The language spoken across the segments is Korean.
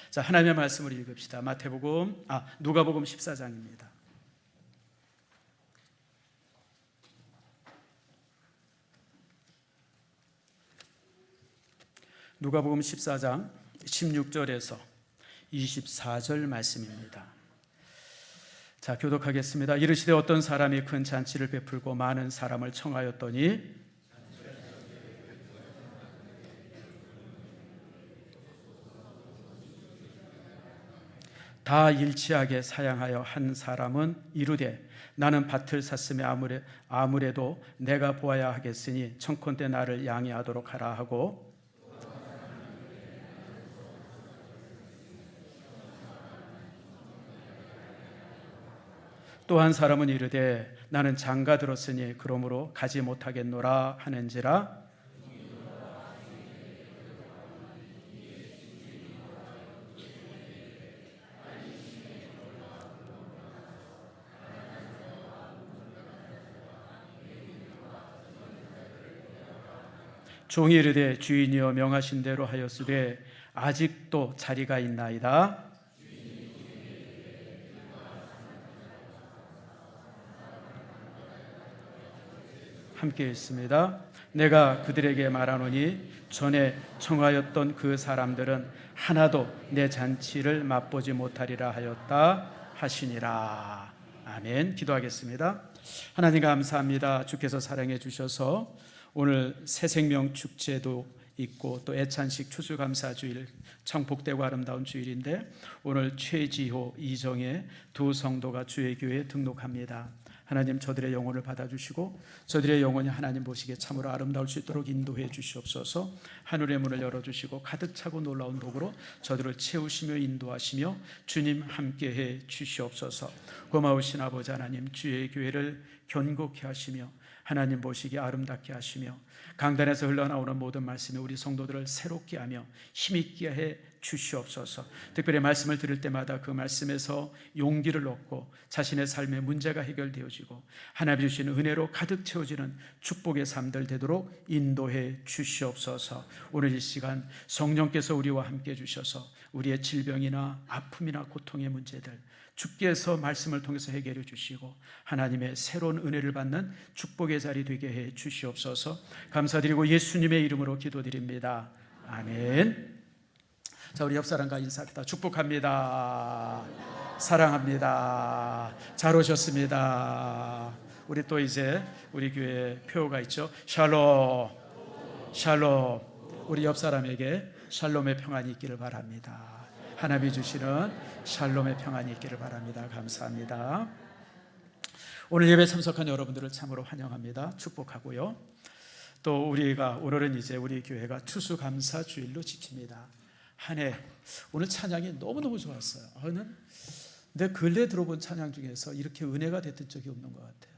자, 하나님의 말씀을 읽읍시다. 누가복음 14장입니다. 누가복음 14장 16절에서 24절 말씀입니다. 자, 교독하겠습니다. 이르시되 어떤 사람이 큰 잔치를 베풀고 많은 사람을 청하였더니 다 일치하게 사양하여 한 사람은 이르되 나는 밭을 샀으며 아무래도 내가 보아야 하겠으니 청컨대 나를 양해하도록 하라 하고, 또 한 사람은 이르되 나는 장가 들었으니 그러므로 가지 못하겠노라 하는지라. 종이 이르되 주인이여 명하신 대로 하였으되 아직도 자리가 있나이다. 함께 읽습니다. 내가 그들에게 말하노니 전에 청하였던 그 사람들은 하나도 내 잔치를 맛보지 못하리라 하였다 하시니라. 아멘. 기도하겠습니다. 하나님 감사합니다. 주께서 사랑해 주셔서 오늘 새생명 축제도 있고 또 애찬식 추수감사주일, 참 복되고 아름다운 주일인데 오늘 최지호, 이정의 두 성도가 주의 교회에 등록합니다. 하나님, 저들의 영혼을 받아주시고 저들의 영혼이 하나님 보시기에 참으로 아름다울 수 있도록 인도해 주시옵소서. 하늘의 문을 열어주시고 가득 차고 놀라운 복으로 저들을 채우시며 인도하시며 주님 함께해 주시옵소서. 고마우신 아버지 하나님, 주의 교회를 견고케 하시며 하나님 보시기에 아름답게 하시며 강단에서 흘러나오는 모든 말씀이 우리 성도들을 새롭게 하며 힘있게 해 주시옵소서. 특별히 말씀을 들을 때마다 그 말씀에서 용기를 얻고 자신의 삶의 문제가 해결되어지고 하나님 주시는 은혜로 가득 채워지는 축복의 삶들 되도록 인도해 주시옵소서. 오늘 이 시간 성령께서 우리와 함께 주셔서 우리의 질병이나 아픔이나 고통의 문제들 주께서 말씀을 통해서 해결해 주시고 하나님의 새로운 은혜를 받는 축복의 자리 되게 해 주시옵소서. 감사드리고 예수님의 이름으로 기도드립니다. 아멘. 자, 우리 옆 사람과 인사합니다. 축복합니다. 사랑합니다. 잘 오셨습니다. 우리 또 이제 우리 교회 표어가 있죠. 샬롬, 샬롬. 우리 옆 사람에게 샬롬의 평안이 있기를 바랍니다. 하나님이 주시는 샬롬의 평안이 있기를 바랍니다. 감사합니다. 오늘 예배 참석한 여러분들을 참으로 환영합니다. 축복하고요. 또 오늘은 이제 우리 교회가 추수감사 주일로 지킵니다. 한 해 오늘 찬양이 너무너무 좋았어요. 내 근래 들어본 찬양 중에서 이렇게 은혜가 됐던 적이 없는 것 같아요.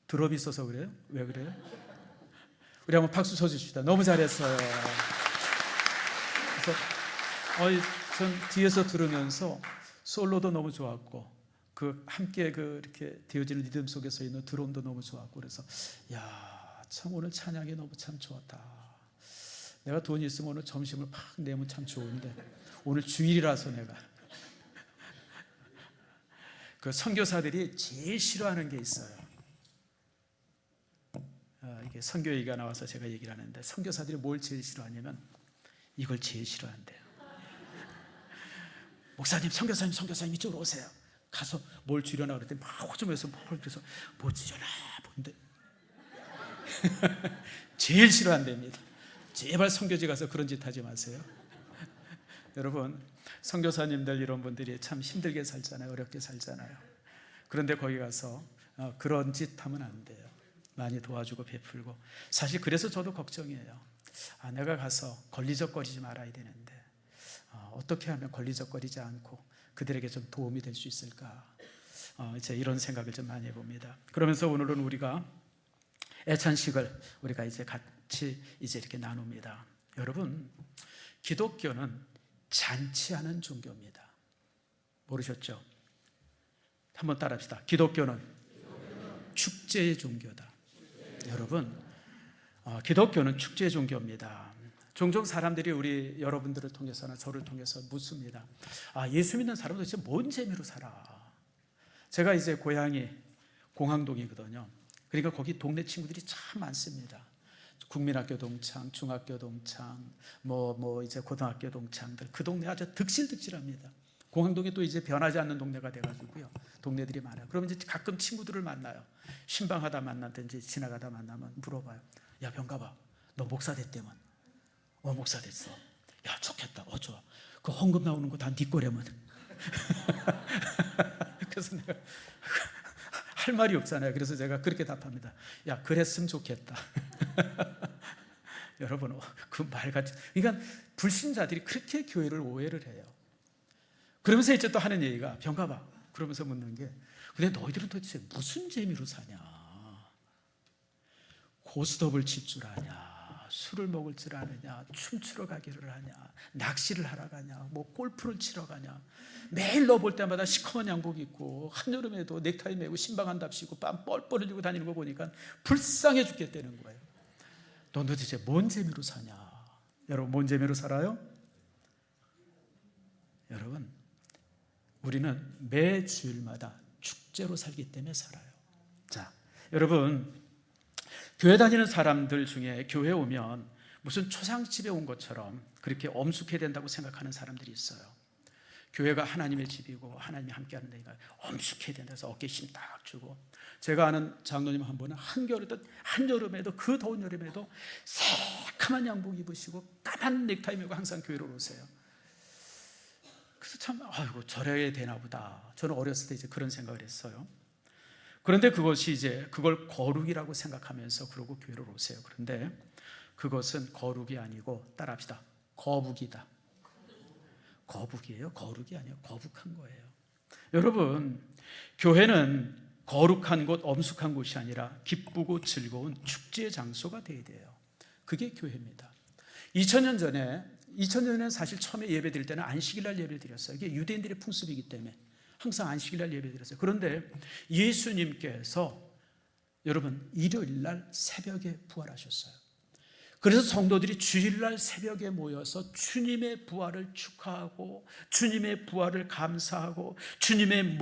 드럼이 있어서 그래요? 왜 그래요? 우리 한번 박수 쳐주십시다. 너무 잘했어요. 그래서 전 뒤에서 들으면서 솔로도 너무 좋았고 함께 이렇게 되어지는 리듬 속에서 있는 드럼도 너무 좋았고 그래서 참 오늘 찬양이 너무 참 좋았다. 내가 돈이 있으면 오늘 점심을 팍 내면 참 좋은데 오늘 주일이라서 내가 그 선교사들이 제일 싫어하는 게 있어요. 이게 선교 얘기가 나와서 제가 얘기를 하는데 선교사들이 뭘 제일 싫어하냐면 이걸 제일 싫어한대요. 목사님, 선교사님 이쪽으로 오세요. 가서 뭘 주려나 그랬더니 막 호점에서 그래서 뭐 주려나 본데 제일 싫어한답니다. 제발 선교지 가서 그런 짓 하지 마세요. 여러분, 선교사님들 이런 분들이 참 힘들게 살잖아요. 어렵게 살잖아요. 그런데 거기 가서 그런 짓 하면 안 돼요. 많이 도와주고 베풀고. 사실 그래서 저도 걱정이에요. 내가 가서 걸리적거리지 말아야 되는데 어떻게 하면 걸리적거리지 않고 그들에게 좀 도움이 될 수 있을까? 이제 이런 생각을 좀 많이 해봅니다. 그러면서 오늘은 우리가 애찬식을 우리가 이제 같이 이제 이렇게 나눕니다. 여러분, 기독교는 잔치하는 종교입니다. 모르셨죠? 한번 따라합시다. 기독교는 축제의 종교다. 여러분, 기독교는 축제의 종교입니다. 종종 사람들이 우리 여러분들을 통해서나 저를 통해서 묻습니다. 예수 믿는 사람은 도대체 뭔 재미로 살아? 제가 이제 고향이 공항동이거든요. 그러니까 거기 동네 친구들이 참 많습니다. 국민학교 동창, 중학교 동창, 이제 고등학교 동창들, 그 동네 아주 득실득실합니다. 공항동이 또 이제 변하지 않는 동네가 돼가지고요. 동네들이 많아요. 그러면 이제 가끔 친구들을 만나요. 신방하다 만나든지 지나가다 만나면 물어봐요. 야, 병가봐, 너 목사 됐대면? 목사 됐어. 야, 좋겠다. 좋아. 그 헌금 나오는 거 다 네 거라면. 그래서 내가 할 말이 없잖아요. 그래서 제가 그렇게 답합니다. 야, 그랬으면 좋겠다. 여러분, 그 말같이. 그러니까 불신자들이 그렇게 교회를 오해를 해요. 그러면서 이제 또 하는 얘기가, 병가봐, 그러면서 묻는 게, 근데 너희들은 도대체 무슨 재미로 사냐? 고스톱을 칠 줄 아냐? 술을 먹을 줄 아느냐? 춤추러 가기를 하냐? 낚시를 하러 가냐? 골프를 치러 가냐? 매일 너 볼 때마다 시커먼 양복 입고 한여름에도 넥타이 매고 신방 한 답시고 땀 뻘뻘 흘리고 다니는 거 보니까 불쌍해 죽겠다는 거예요. 너 도대체 뭔 재미로 사냐? 여러분, 뭔 재미로 살아요? 여러분, 우리는 매 주일마다 축제로 살기 때문에 살아요. 자, 여러분, 교회 다니는 사람들 중에 교회 오면 무슨 초상집에 온 것처럼 그렇게 엄숙해야 된다고 생각하는 사람들이 있어요. 교회가 하나님의 집이고 하나님이 함께하는 데니까 엄숙해야 된다 해서 어깨에 힘 딱 주고, 제가 아는 장로님 한 분은 한여름에도 그 더운 여름에도 새카만 양복 입으시고 까만 넥타이 메고 항상 교회로 오세요. 그래서 참 저래야 되나 보다. 저는 어렸을 때 이제 그런 생각을 했어요. 그런데 그것이 이제 그걸 거룩이라고 생각하면서 그러고 교회로 오세요. 그런데 그것은 거룩이 아니고, 따라합시다, 거북이다. 거북이에요. 거룩이 아니에요. 거북한 거예요. 여러분, 교회는 거룩한 곳, 엄숙한 곳이 아니라 기쁘고 즐거운 축제의 장소가 되어야 돼요. 그게 교회입니다. 2000년 전에 사실 처음에 예배 드릴 때는 안식일날 예배를 드렸어요. 이게 유대인들의 풍습이기 때문에 항상 안식일날 예배 드렸어요. 그런데 예수님께서 여러분 일요일날 새벽에 부활하셨어요. 그래서 성도들이 주일날 새벽에 모여서 주님의 부활을 축하하고 주님의 부활을 감사하고 주님의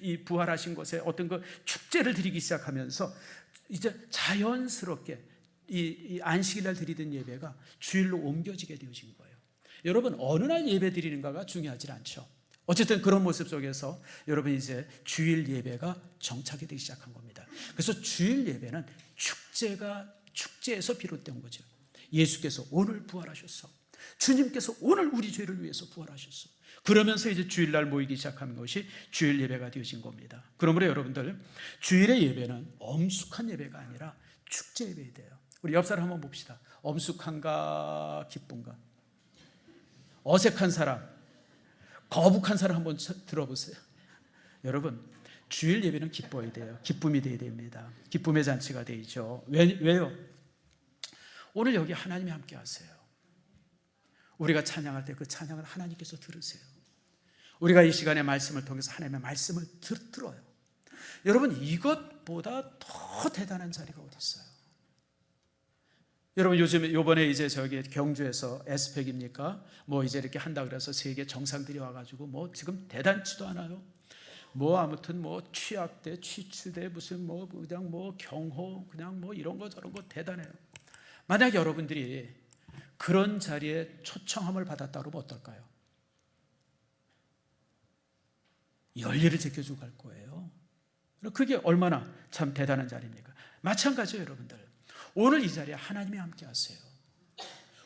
이 부활하신 것에 어떤 그 축제를 드리기 시작하면서 이제 자연스럽게 이 안식일날 드리던 예배가 주일로 옮겨지게 되어진 거예요. 여러분, 어느 날 예배 드리는가가 중요하지 않죠. 어쨌든 그런 모습 속에서 여러분 이제 주일 예배가 정착이 되기 시작한 겁니다. 그래서 주일 예배는 축제에서 비롯된 거죠. 예수께서 오늘 부활하셨어. 주님께서 오늘 우리 죄를 위해서 부활하셨어. 그러면서 이제 주일날 모이기 시작하는 것이 주일 예배가 되어진 겁니다. 그러므로 여러분들, 주일의 예배는 엄숙한 예배가 아니라 축제 예배가 돼요. 우리 옆 사람 한번 봅시다. 엄숙한가 기쁜가? 어색한 사람, 거북한 사람 한번 들어보세요. 여러분, 주일 예배는 기뻐야 돼요. 기쁨이 되어야 됩니다. 기쁨의 잔치가 되죠. 왜요? 오늘 여기 하나님이 함께 하세요. 우리가 찬양할 때 그 찬양을 하나님께서 들으세요. 우리가 이 시간에 말씀을 통해서 하나님의 말씀을 들어요. 여러분, 이것보다 더 대단한 자리가 어디 있어요? 여러분, 요번에 이제 저기 경주에서 에스펙입니까? 이제 이렇게 한다 그래서 세계 정상들이 와가지고 지금 대단치도 않아요. 아무튼 취약대, 취추대, 무슨 그냥 경호, 그냥 이런 거 저런 거 대단해요. 만약 여러분들이 그런 자리에 초청함을 받았다 그러면 어떨까요? 열례를 제껴주고 갈 거예요. 그게 얼마나 참 대단한 자리입니까? 마찬가지예요, 여러분들. 오늘 이 자리에 하나님이 함께 하세요.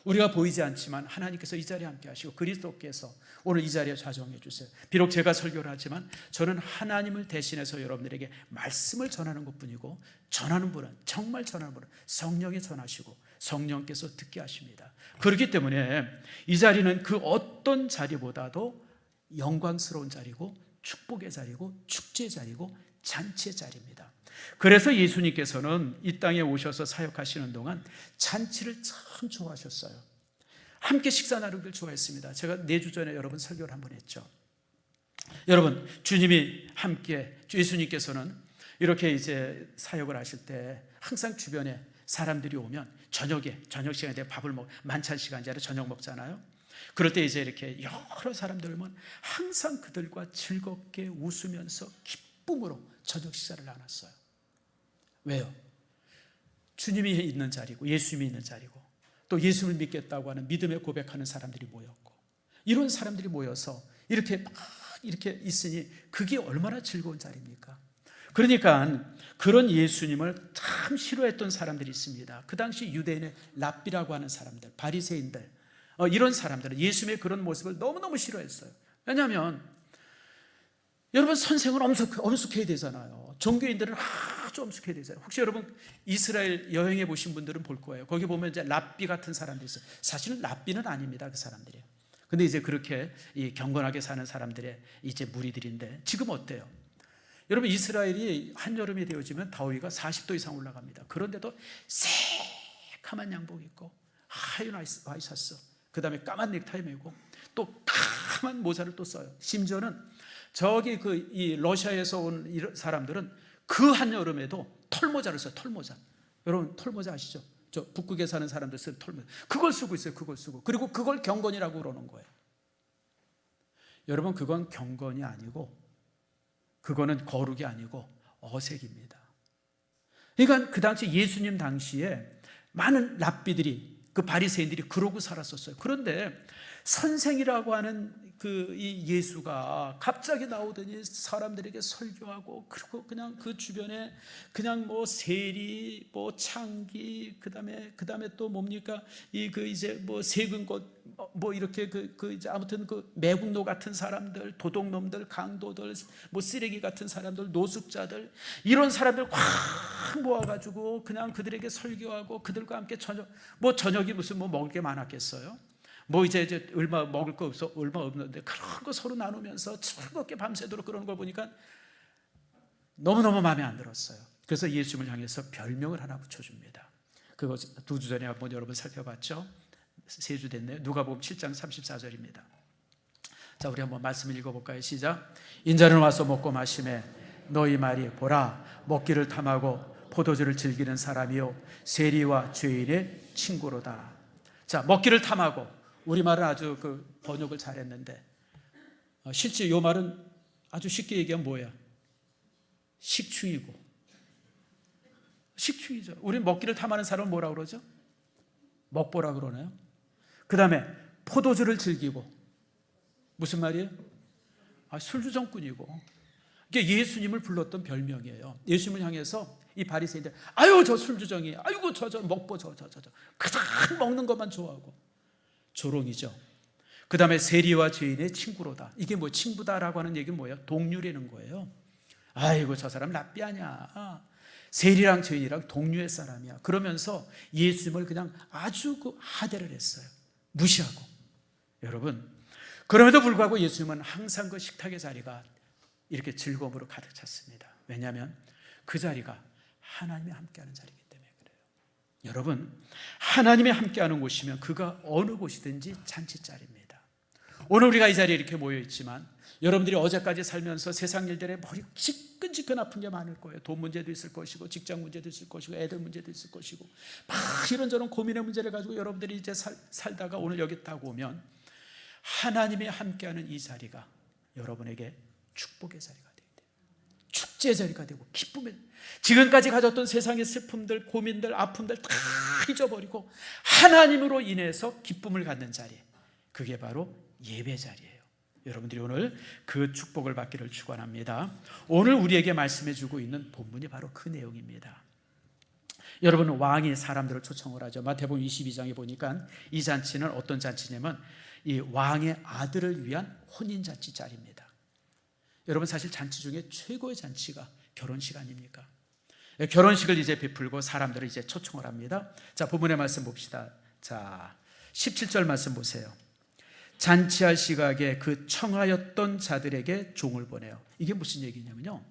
우리가 보이지 않지만 하나님께서 이 자리에 함께 하시고 그리스도께서 오늘 이 자리에 좌정해 주세요. 비록 제가 설교를 하지만 저는 하나님을 대신해서 여러분들에게 말씀을 전하는 것뿐이고, 전하는 분은, 정말 전하는 분은 성령이 전하시고 성령께서 듣게 하십니다. 그렇기 때문에 이 자리는 그 어떤 자리보다도 영광스러운 자리고 축복의 자리고 축제의 자리고 잔치의 자리입니다. 그래서 예수님께서는 이 땅에 오셔서 사역하시는 동안 잔치를 참 좋아하셨어요. 함께 식사 나누기를 좋아했습니다. 제가 4주 전에 여러분 설교를 한번 했죠. 여러분, 주님이 함께, 예수님께서는 이렇게 이제 사역을 하실 때 항상 주변에 사람들이 오면 저녁 시간에 밥을 만찬 시간이 아니라 저녁 먹잖아요. 그럴 때 이제 이렇게 여러 사람들 오면 항상 그들과 즐겁게 웃으면서 기쁨으로 저녁 식사를 나눴어요. 왜요? 주님이 있는 자리고 예수님이 있는 자리고 또 예수를 믿겠다고 하는 믿음의 고백하는 사람들이 모였고, 이런 사람들이 모여서 이렇게 막 이렇게 있으니 그게 얼마나 즐거운 자리입니까? 그러니까 그런 예수님을 참 싫어했던 사람들이 있습니다. 그 당시 유대인의 랍비라고 하는 사람들, 바리새인들, 이런 사람들은 예수님의 그런 모습을 너무너무 싫어했어요. 왜냐하면 여러분, 선생은 엄숙해야 되잖아요. 종교인들은 아주 엄숙해야 되잖아요. 혹시 여러분 이스라엘 여행해 보신 분들은 볼 거예요. 거기 보면 이제 랍비 같은 사람들이 있어요. 사실은 랍비는 아닙니다, 그 사람들이. 근데 이제 그렇게 경건하게 사는 사람들의 이제 무리들인데, 지금 어때요? 여러분, 이스라엘이 한여름이 되어지면 더위가 40도 이상 올라갑니다. 그런데도 새카만 양복 입고 하얀 와이셔츠, 그 다음에 까만 넥타이 메고 또 까만 모자를 또 써요. 심지어는 저기 이 러시아에서 온 사람들은 그 한여름에도 털모자를 써요. 털모자. 여러분, 털모자 아시죠? 저 북극에 사는 사람들 쓰는 털모자, 그걸 쓰고 있어요. 그걸 쓰고, 그리고 그걸 경건이라고 그러는 거예요. 여러분, 그건 경건이 아니고, 그거는 거룩이 아니고 어색입니다. 그러니까 그 당시 예수님 당시에 많은 랍비들이, 그 바리새인들이 그러고 살았었어요. 그런데 선생이라고 하는 이 예수가 갑자기 나오더니 사람들에게 설교하고, 그리고 그냥 그 주변에 그냥 세리, 창기, 그다음에 또 뭡니까, 이제 세근 것, 이렇게 이제 아무튼 매국노 같은 사람들, 도둑놈들, 강도들, 쓰레기 같은 사람들, 노숙자들, 이런 사람들 확 모아가지고 그냥 그들에게 설교하고, 그들과 함께 저녁이 무슨 먹을 게 많았겠어요? 이제 얼마 먹을 거 얼마 없는데 그런 거 서로 나누면서 즐겁게 밤새도록 그러는 걸 보니까 너무너무 마음에 안 들었어요. 그래서 예수님을 향해서 별명을 하나 붙여줍니다. 그거 2주 전에 한번 여러분 살펴봤죠? 3주 됐네요. 누가복음 7장 34절입니다. 자, 우리 한번 말씀을 읽어볼까요? 시작. 인자는 와서 먹고 마시매 너희 말이 보라, 먹기를 탐하고 포도주를 즐기는 사람이요 세리와 죄인의 친구로다. 자, 먹기를 탐하고, 우리말은 아주 번역을 잘했는데, 실제 이 말은 아주 쉽게 얘기하면 뭐야? 식충이고, 식충이죠. 우리 먹기를 탐하는 사람은 뭐라 그러죠? 먹보라 그러나요? 그 다음에 포도주를 즐기고, 무슨 말이에요? 술주정꾼이고. 이게 예수님을 불렀던 별명이에요. 예수님을 향해서 이 바리새인들, 아유 저 술주정이, 아이고 저 먹보 그냥 먹는 것만 좋아하고, 조롱이죠. 그 다음에 세리와 죄인의 친구로다. 이게 친구다라고 하는 얘기는 뭐예요? 동류라는 거예요. 아이고 저 사람 랍비 아니야, 세리랑 죄인이랑 동류의 사람이야. 그러면서 예수님을 그냥 아주 하대를 했어요. 무시하고. 여러분, 그럼에도 불구하고 예수님은 항상 그 식탁의 자리가 이렇게 즐거움으로 가득 찼습니다. 왜냐하면 그 자리가 하나님이 함께하는 자리이기 때문에 그래요. 여러분, 하나님이 함께하는 곳이면 그가 어느 곳이든지 잔치자리입니다. 오늘 우리가 이 자리에 이렇게 모여 있지만, 여러분들이 어제까지 살면서 세상 일들에 머리 지끈지끈 아픈 게 많을 거예요. 돈 문제도 있을 것이고, 직장 문제도 있을 것이고, 애들 문제도 있을 것이고, 막 이런저런 고민의 문제를 가지고 여러분들이 이제 살다가 오늘 여기 타고 오면, 하나님이 함께하는 이 자리가 여러분에게 축복의 자리가 되게 돼요. 축제의 자리가 되고, 기쁨의, 지금까지 가졌던 세상의 슬픔들, 고민들, 아픔들 다 잊어버리고 하나님으로 인해서 기쁨을 갖는 자리, 그게 바로 예배 자리예요. 여러분들이 오늘 그 축복을 받기를 축원합니다. 오늘 우리에게 말씀해 주고 있는 본문이 바로 그 내용입니다. 여러분, 왕이 사람들을 초청을 하죠. 마태복음 22장에 보니까 이 잔치는 어떤 잔치냐면 이 왕의 아들을 위한 혼인잔치 자리입니다. 여러분, 사실 잔치 중에 최고의 잔치가 결혼식 아닙니까? 결혼식을 이제 베풀고 사람들을 이제 초청을 합니다. 자, 본문의 말씀 봅시다. 자, 17절 말씀 보세요. 잔치할 시각에 그 청하였던 자들에게 종을 보내요. 이게 무슨 얘기냐면요,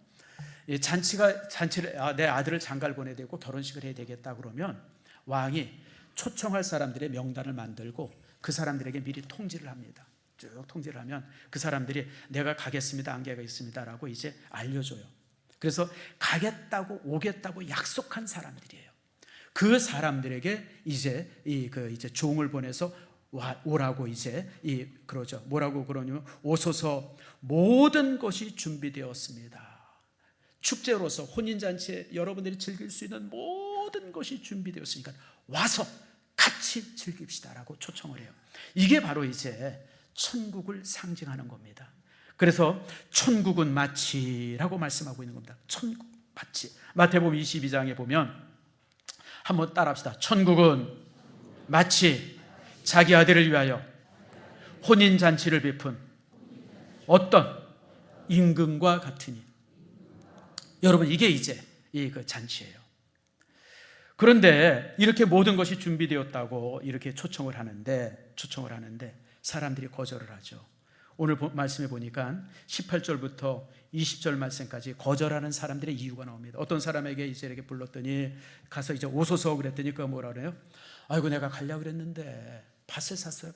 잔치를 내 아들을 장가를 보내야 되고 결혼식을 해야 되겠다 그러면 왕이 초청할 사람들의 명단을 만들고 그 사람들에게 미리 통지를 합니다. 쭉 통지를 하면 그 사람들이 내가 가겠습니다, 안 가겠습니다라고 이제 알려줘요. 그래서 가겠다고 오겠다고 약속한 사람들이에요. 그 사람들에게 이제 이제 종을 보내서 오라고 이제 그러죠. 뭐라고 그러냐면 오소서, 모든 것이 준비되었습니다. 축제로서 혼인잔치에 여러분들이 즐길 수 있는 모든 것이 준비되었으니까 와서 같이 즐깁시다라고 초청을 해요. 이게 바로 이제 천국을 상징하는 겁니다. 그래서 천국은 마치라고 말씀하고 있는 겁니다. 천국 마치. 마태복음 22장에 보면 한번 따라합시다. 천국은 마치 자기 아들을 위하여 혼인잔치를 베푼 어떤 임금과 같으니. 여러분, 이게 이제 그 잔치예요. 그런데 이렇게 모든 것이 준비되었다고 이렇게 초청을 하는데 사람들이 거절을 하죠. 오늘 말씀해 보니까 18절부터 20절 말씀까지 거절하는 사람들의 이유가 나옵니다. 어떤 사람에게 이제 이렇게 불렀더니 가서 이제 오소서 그랬더니 그가 뭐라 그래요? 아이고, 내가 가려고 그랬는데 밭을 샀어요.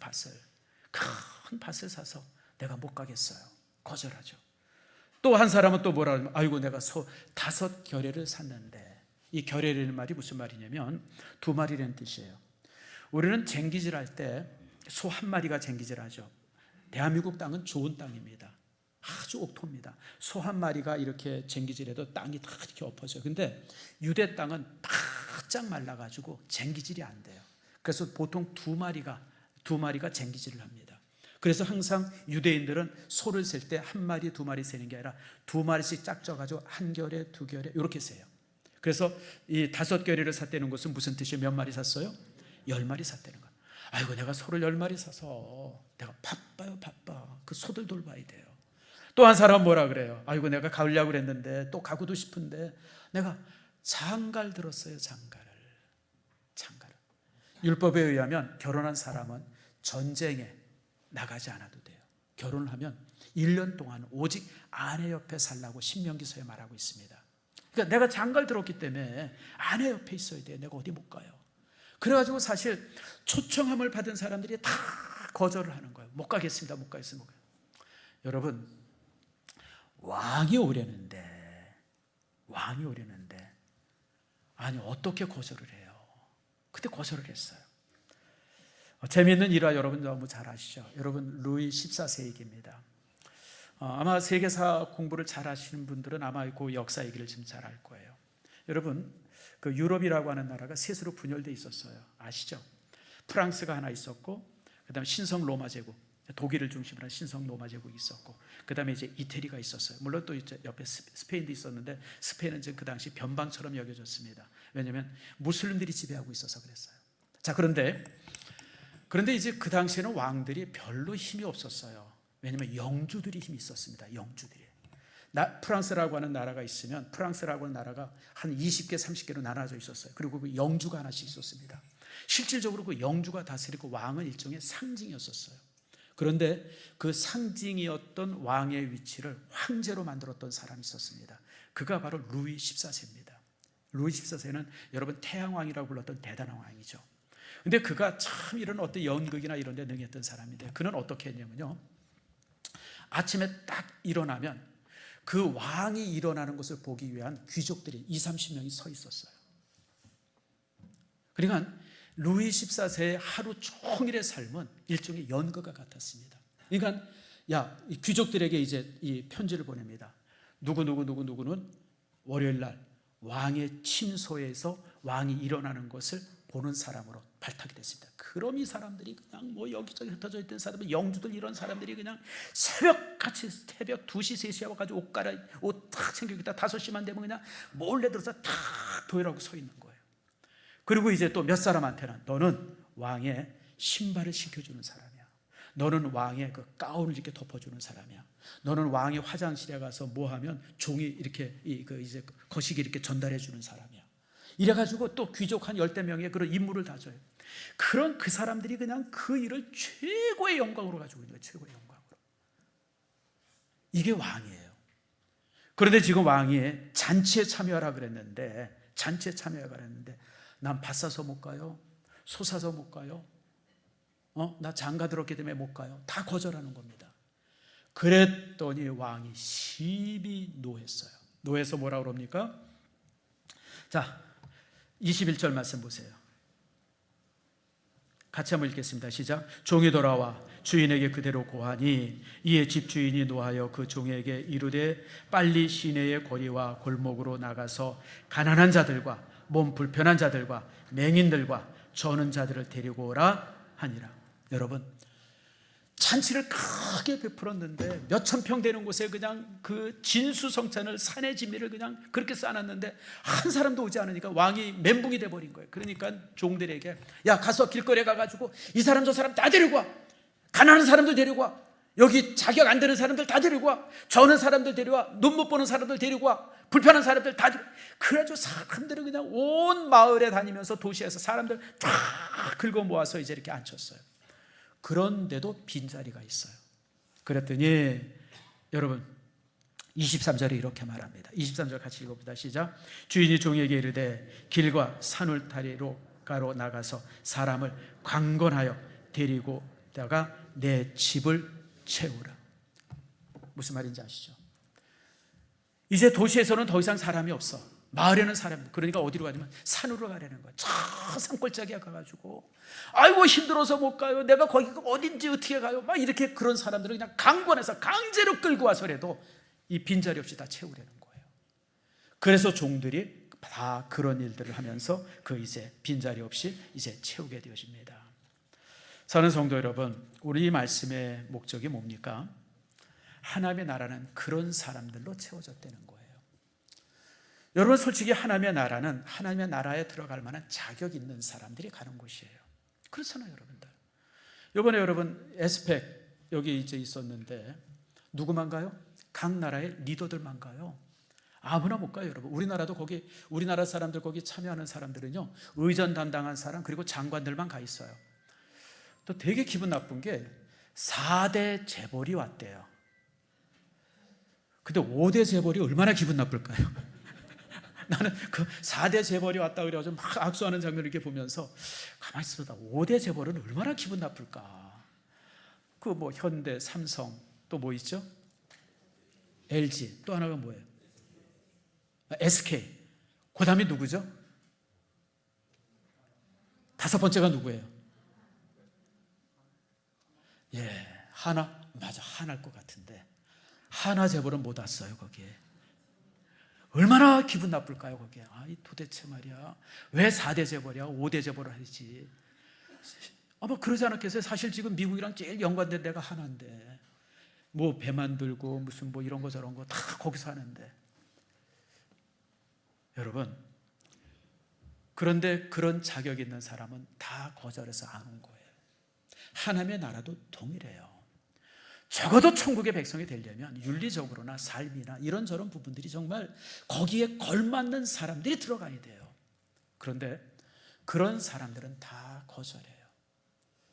큰 밭을 사서 내가 못 가겠어요. 거절하죠. 또 한 사람은 또 뭐라 하면 아이고, 내가 소 5겨레를 샀는데. 이 겨레라는 말이 무슨 말이냐면 2마리라는 뜻이에요. 우리는 쟁기질할 때 소 1마리가 쟁기질하죠. 대한민국 땅은 좋은 땅입니다. 아주 옥토입니다. 소 1마리가 이렇게 쟁기질해도 땅이 다 이렇게 엎어져요. 근데 유대 땅은 바짝 말라가지고 쟁기질이 안 돼요. 그래서 보통 2마리가 쟁기질을 합니다. 그래서 항상 유대인들은 소를 셀 때 1마리, 2마리 세는 게 아니라 2마리씩 짝져가지고 1겨레, 2겨레 이렇게 세요. 그래서 이 5겨레를 샀다는 것은 무슨 뜻이에요? 몇 마리 샀어요? 10마리 샀다는 거예요. 아이고, 내가 소를 10마리 사서 내가 바빠. 그 소들 돌봐야 돼요. 또 한 사람은 뭐라 그래요? 아이고, 내가 가려고 그랬는데 또 가고도 싶은데 내가 장가를 들었어요. 장가를. 율법에 의하면 결혼한 사람은 전쟁에 나가지 않아도 돼요. 결혼을 하면 1년 동안 오직 아내 옆에 살라고 신명기서에 말하고 있습니다. 그러니까 내가 장가를 들었기 때문에 아내 옆에 있어야 돼요. 내가 어디 못 가요. 그래가지고 사실 초청함을 받은 사람들이 다 거절을 하는 거예요. 못 가겠습니다. 여러분, 왕이 오려는데 아니, 어떻게 거절을 해요? 그때 거절을 했어요. 재미있는 일화 여러분 너무 잘 아시죠? 여러분, 루이 14세 얘기입니다. 아마 세계사 공부를 잘 하시는 분들은 아마 그 역사 얘기를 좀 잘 알 거예요. 여러분, 그 유럽이라고 하는 나라가 셋으로 분열되어 있었어요. 아시죠? 프랑스가 하나 있었고, 그 다음에 신성 로마 제국, 독일을 중심으로 한 신성 로마 제국이 있었고, 그 다음에 이제 이태리가 있었어요. 물론 또 이제 옆에 스페인도 있었는데, 스페인은 그 당시 변방처럼 여겨졌습니다. 왜냐하면 무슬림들이 지배하고 있어서 그랬어요. 자, 그런데 이제 그 당시에는 왕들이 별로 힘이 없었어요. 왜냐하면 영주들이 힘이 있었습니다. 영주들이. 프랑스라고 하는 나라가 있으면 프랑스라고 하는 나라가 한 20개, 30개로 나눠져 있었어요. 그리고 그 영주가 하나씩 있었습니다. 실질적으로 그 영주가 다스리고 왕은 일종의 상징이었었어요. 그런데 그 상징이었던 왕의 위치를 황제로 만들었던 사람이 있었습니다. 그가 바로 루이 14세입니다. 루이 14세는 여러분 태양왕이라고 불렀던 대단한 왕이죠. 근데 그가 참 이런 어떤 연극이나 이런 데 능했던 사람인데, 그는 어떻게 했냐면요, 아침에 딱 일어나면 그 왕이 일어나는 것을 보기 위한 귀족들이 20-30명이 서 있었어요. 그러니까 루이 14세의 하루 종일의 삶은 일종의 연극과 같았습니다. 그러니까 이 귀족들에게 이제 이 편지를 보냅니다. 누구는 월요일 날 왕의 침소에서 왕이 일어나는 것을 보는 사람으로 발탁이 됐습니다. 그럼 이 사람들이 그냥 여기저기 흩어져 있던 사람들, 영주들 이런 사람들이 그냥 새벽 2시, 3시에 와가지고 옷 탁 챙겨있다 5시만 되면 그냥 몰래 들어서 탁 도열하고 서 있는 거예요. 그리고 이제 또 몇 사람한테는 너는 왕의 신발을 신겨주는 사람이야. 너는 왕의 그 가운을 이렇게 덮어주는 사람이야. 너는 왕의 화장실에 가서 뭐 하면 종이 이렇게 이제 거시기 이렇게 전달해 주는 사람이야. 이래가지고 또 귀족 한 10대 명의 그런 임무를 다 줘요. 그런 그 사람들이 그냥 그 일을 최고의 영광으로 가지고 있는 거예요. 최고의 영광으로. 이게 왕이에요. 그런데 지금 왕이 잔치에 참여하라 그랬는데, 난 밭 사서 못 가요. 소 사서 못 가요. 나 장가 들었기 때문에 못 가요. 다 거절하는 겁니다. 그랬더니 왕이 심히 노했어요. 노해서 뭐라 그럽니까? 자, 21절 말씀 보세요. 같이 한번 읽겠습니다. 시작. 종이 돌아와 주인에게 그대로 고하니 이에 집주인이 노하여 그 종에게 이르되 빨리 시내의 거리와 골목으로 나가서 가난한 자들과 몸 불편한 자들과 맹인들과 저는 자들을 데리고 오라 하니라. 여러분, 잔치를 크게 베풀었는데 몇천 평 되는 곳에 그냥 그 진수성찬을 산의 진미를 그냥 그렇게 쌓아놨는데 한 사람도 오지 않으니까 왕이 멘붕이 돼버린 거예요. 그러니까 종들에게 야, 가서 길거리에 가가지고 이 사람 저 사람 다 데리고 와. 가난한 사람들 데리고 와. 여기 자격 안 되는 사람들 다 데리고 와. 저는 사람들 데려와. 눈 못 보는 사람들 데리고 와. 불편한 사람들 다 데리고 와. 그래가지고 사람들은 그냥 온 마을에 다니면서 도시에서 사람들 쫙 긁어 모아서 이제 이렇게 앉혔어요. 그런데도 빈자리가 있어요. 그랬더니 여러분 23절에 이렇게 말합니다. 23절 같이 읽어봅니다. 시작. 주인이 종에게 이르되 길과 산울타리로 가로 나가서 사람을 강권하여 데리고 다가 내 집을 채우라. 무슨 말인지 아시죠? 이제 도시에서는 더 이상 사람이 없어. 마을에는 사람이, 그러니까 어디로 가냐면 산으로 가려는 거야. 저 산골짜기에 가가지고 아이고 힘들어서 못 가요. 내가 거기가 어딘지 어떻게 가요. 막 이렇게 그런 사람들을 그냥 강권해서 강제로 끌고 와서라도 이 빈자리 없이 다 채우려는 거예요. 그래서 종들이 다 그런 일들을 하면서 그 이제 빈자리 없이 이제 채우게 되어집니다. 사랑하는 성도 여러분, 우리 말씀의 목적이 뭡니까? 하나님의 나라는 그런 사람들로 채워졌다는 거예요. 여러분, 솔직히 하나님의 나라는 하나님의 나라에 들어갈 만한 자격 있는 사람들이 가는 곳이에요. 그렇잖아요, 여러분들. 이번에 여러분 에스펙 여기 이제 있었는데 누구만 가요? 각 나라의 리더들만 가요. 아무나 못 가요, 여러분. 우리나라도 거기, 우리나라 사람들 거기 참여하는 사람들은요, 의전 담당한 사람 그리고 장관들만 가 있어요. 또 되게 기분 나쁜 게 4대 재벌이 왔대요. 근데 5대 재벌이 얼마나 기분 나쁠까요? 나는 그 4대 재벌이 왔다 그래가지고 막 악수하는 장면을 이렇게 보면서 가만히 있어보다 5대 재벌은 얼마나 기분 나쁠까. 그 뭐 현대, 삼성, 또 뭐 있죠? LG, 또 하나가 뭐예요? SK. 그 다음이 누구죠? 5번째가 누구예요? 예, 하나. 맞아, 하나일 것 같은데 하나 재벌은 못 왔어요. 거기에 얼마나 기분 나쁠까요? 거기에. 아이 도대체 말이야, 왜 4대 재벌이야? 5대 재벌을 하지? 아마 그러지 않았겠어요? 사실 지금 미국이랑 제일 연관된 데가 하나인데 뭐 배 만들고 무슨 뭐 이런 거 저런 거 다 거기서 하는데. 여러분, 그런데 그런 자격 있는 사람은 다 거절해서 안 온 거예요. 하나님의 나라도 동일해요. 적어도 천국의 백성이 되려면 윤리적으로나 삶이나 이런저런 부분들이 정말 거기에 걸맞는 사람들이 들어가야 돼요. 그런데 그런 사람들은 다 거절해요.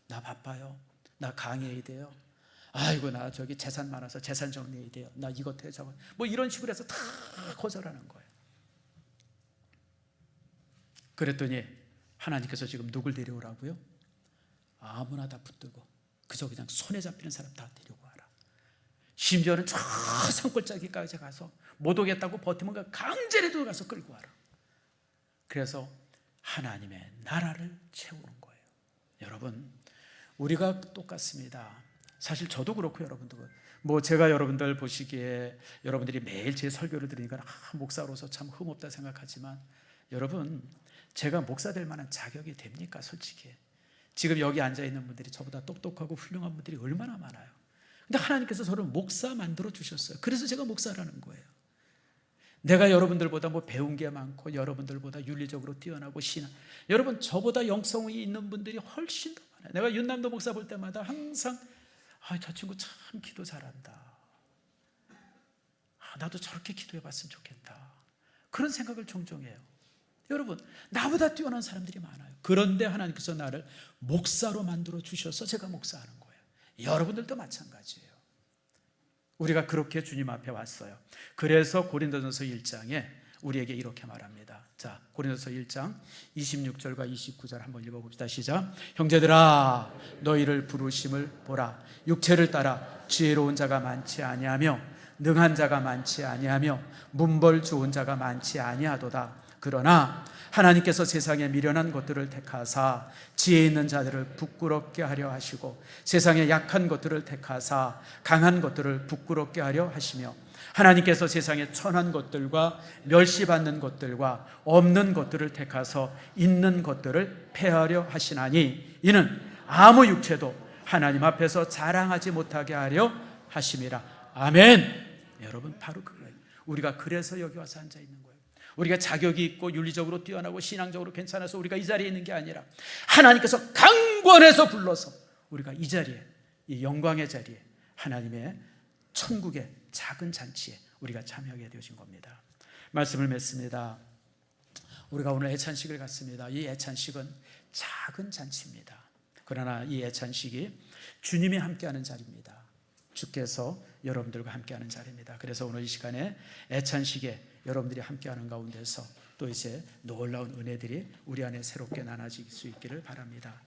나 바빠요. 나 강의해야 돼요. 아이고 나 저기 재산 많아서 재산 정리해야 돼요. 나 이것 해 저것, 뭐 이런 식으로 해서 다 거절하는 거예요. 그랬더니 하나님께서 지금 누굴 데려오라고요? 아무나 다 붙들고 그저 그냥 손에 잡히는 사람 다 데리고 와라. 심지어는 저 산골짜기까지 가서 못 오겠다고 버티면 강제로도 가서 끌고 와라. 그래서 하나님의 나라를 채우는 거예요. 여러분, 우리가 똑같습니다. 사실 저도 그렇고 여러분도 뭐 제가 여러분들 보시기에 여러분들이 매일 제 설교를 들으니까 목사로서 참 흠없다 생각하지만 여러분, 제가 목사 될 만한 자격이 됩니까? 솔직히 지금 여기 앉아있는 분들이 저보다 똑똑하고 훌륭한 분들이 얼마나 많아요. 근데 하나님께서 저를 목사 만들어 주셨어요. 그래서 제가 목사라는 거예요. 내가 여러분들보다 뭐 배운 게 많고 여러분들보다 윤리적으로 뛰어나고 신앙, 여러분 저보다 영성이 있는 분들이 훨씬 더 많아요. 내가 윤남도 목사 볼 때마다 항상 저 친구 참 기도 잘한다. 나도 저렇게 기도해 봤으면 좋겠다. 그런 생각을 종종 해요. 여러분, 나보다 뛰어난 사람들이 많아요. 그런데 하나님께서 나를 목사로 만들어 주셔서 제가 목사하는 거예요. 여러분들도 마찬가지예요. 우리가 그렇게 주님 앞에 왔어요. 그래서 고린도전서 1장에 우리에게 이렇게 말합니다. 자, 고린도전서 1장 26절과 29절 한번 읽어봅시다. 시작. 형제들아, 너희를 부르심을 보라. 육체를 따라 지혜로운 자가 많지 아니하며 능한 자가 많지 아니하며 문벌 좋은 자가 많지 아니하도다. 그러나 하나님께서 세상에 미련한 것들을 택하사 지혜 있는 자들을 부끄럽게 하려 하시고 세상에 약한 것들을 택하사 강한 것들을 부끄럽게 하려 하시며 하나님께서 세상에 천한 것들과 멸시받는 것들과 없는 것들을 택하서 있는 것들을 폐하려 하시나니 이는 아무 육체도 하나님 앞에서 자랑하지 못하게 하려 하심이라. 아멘. 여러분, 바로 그거예요. 우리가 그래서 여기 와서 앉아 있는 거예요. 우리가 자격이 있고 윤리적으로 뛰어나고 신앙적으로 괜찮아서 우리가 이 자리에 있는 게 아니라 하나님께서 강권해서 불러서 우리가 이 자리에, 이 영광의 자리에, 하나님의 천국의 작은 잔치에 우리가 참여하게 되어진 겁니다. 말씀을 맺습니다. 우리가 오늘 애찬식을 갖습니다. 이 애찬식은 작은 잔치입니다. 그러나 이 애찬식이 주님이 함께하는 자리입니다. 주께서 여러분들과 함께하는 자리입니다. 그래서 오늘 이 시간에 애찬식에 여러분들이 함께하는 가운데서 또 이제 놀라운 은혜들이 우리 안에 새롭게 나눠질 수 있기를 바랍니다.